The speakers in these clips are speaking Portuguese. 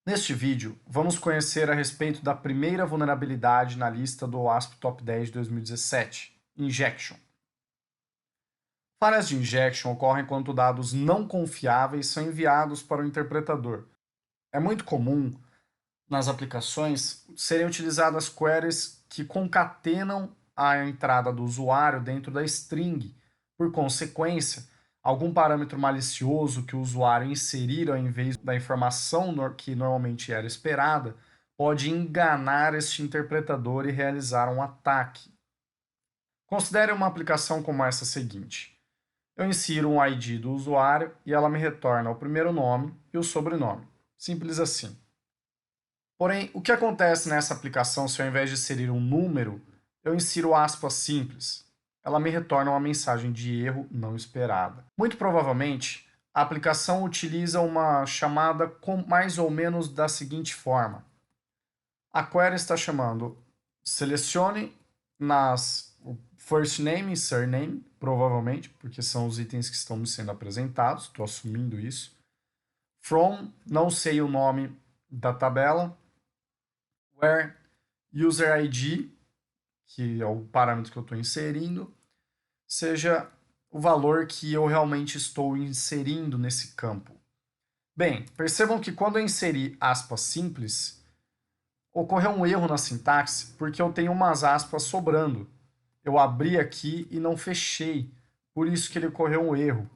Neste vídeo, vamos conhecer a respeito da primeira vulnerabilidade na lista do OWASP Top 10 de 2017, Injection. Falhas de injection ocorrem quando dados não confiáveis são enviados para o interpretador. É muito comum, nas aplicações, serem utilizadas queries que concatenam a entrada do usuário dentro da string. Por consequência, algum parâmetro malicioso que o usuário inserir ao invés da informação que normalmente era esperada pode enganar este interpretador e realizar um ataque. Considere uma aplicação como essa seguinte. Eu insiro um ID do usuário e ela me retorna o primeiro nome e o sobrenome. Simples assim. Porém, o que acontece nessa aplicação se ao invés de inserir um número, eu insiro aspas simples? Ela me retorna uma mensagem de erro não esperada. Muito provavelmente, a aplicação utiliza uma chamada com mais ou menos da seguinte forma. A query está chamando selecione nas first name e surname, provavelmente, porque são os itens que estão me sendo apresentados, estou assumindo isso. From, não sei o nome da tabela. Where user ID, que é o parâmetro que eu estou inserindo, seja o valor que eu realmente estou inserindo nesse campo. Bem, percebam que quando eu inseri aspas simples, ocorreu um erro na sintaxe porque eu tenho umas aspas sobrando. Eu abri aqui e não fechei, por isso que ele ocorreu um erro.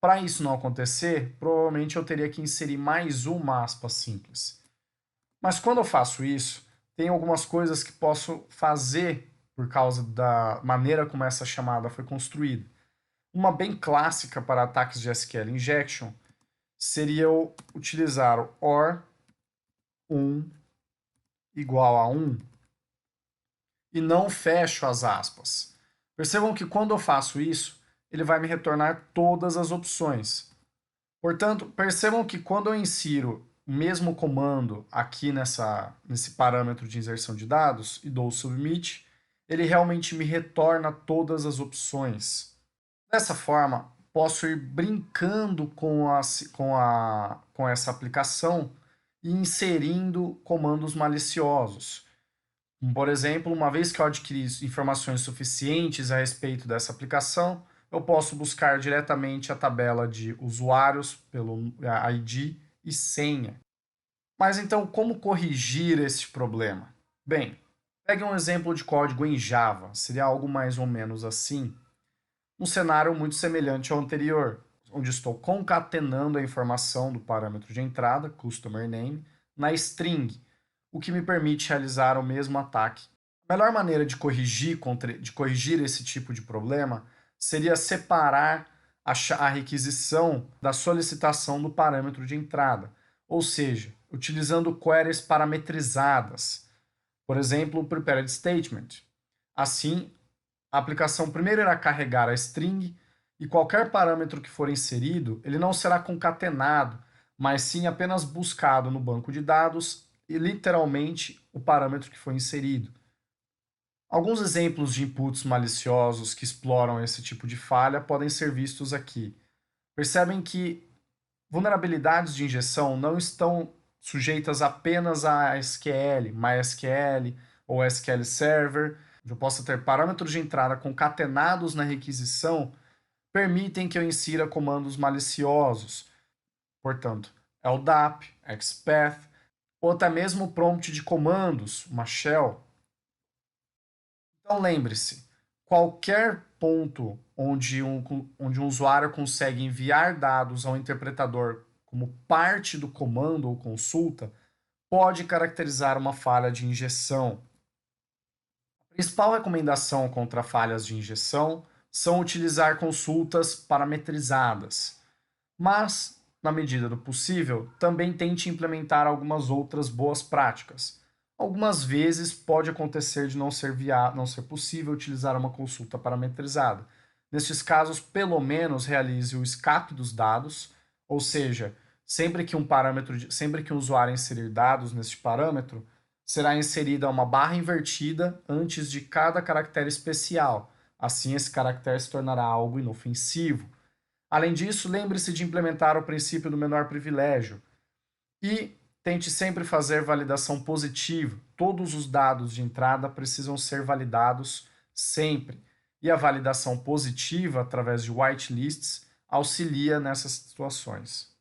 Para isso não acontecer, provavelmente eu teria que inserir mais uma aspa simples. Mas quando eu faço isso, tem algumas coisas que posso fazer por causa da maneira como essa chamada foi construída. Uma bem clássica para ataques de SQL injection seria eu utilizar o OR 1 igual a 1 e não fecho as aspas. Percebam que quando eu faço isso, ele vai me retornar todas as opções. Portanto, percebam que quando eu insiro o mesmo comando aqui nesse parâmetro de inserção de dados e dou submit, ele realmente me retorna todas as opções. Dessa forma, posso ir brincando com essa aplicação e inserindo comandos maliciosos. Por exemplo, uma vez que eu adquiri informações suficientes a respeito dessa aplicação, eu posso buscar diretamente a tabela de usuários pelo ID e senha. Mas então, como corrigir esse problema? Bem, pegue um exemplo de código em Java, seria algo mais ou menos assim. Um cenário muito semelhante ao anterior, onde estou concatenando a informação do parâmetro de entrada, customer name, na string, o que me permite realizar o mesmo ataque. A melhor maneira de corrigir esse tipo de problema seria separar a requisição da solicitação do parâmetro de entrada, ou seja, utilizando queries parametrizadas, por exemplo, o prepared statement. Assim, a aplicação primeiro irá carregar a string e qualquer parâmetro que for inserido, ele não será concatenado, mas sim apenas buscado no banco de dados e literalmente o parâmetro que foi inserido. Alguns exemplos de inputs maliciosos que exploram esse tipo de falha podem ser vistos aqui. Percebem que vulnerabilidades de injeção não estão sujeitas apenas a SQL, MySQL ou SQL Server. Eu posso ter parâmetros de entrada concatenados na requisição, permitem que eu insira comandos maliciosos. Portanto, LDAP, XPath, ou até mesmo o prompt de comandos, uma shell. Então lembre-se, qualquer ponto onde um usuário consegue enviar dados ao interpretador como parte do comando ou consulta, pode caracterizar uma falha de injeção. A principal recomendação contra falhas de injeção são utilizar consultas parametrizadas, mas, na medida do possível, também tente implementar algumas outras boas práticas. Algumas vezes pode acontecer de não ser possível utilizar uma consulta parametrizada. Nestes casos, pelo menos realize o escape dos dados, ou seja, sempre que um usuário inserir dados neste parâmetro, será inserida uma barra invertida antes de cada caractere especial. Assim, esse caractere se tornará algo inofensivo. Além disso, lembre-se de implementar o princípio do menor privilégio e Tente sempre fazer validação positiva. Todos os dados de entrada precisam ser validados sempre. E a validação positiva, através de whitelists, auxilia nessas situações.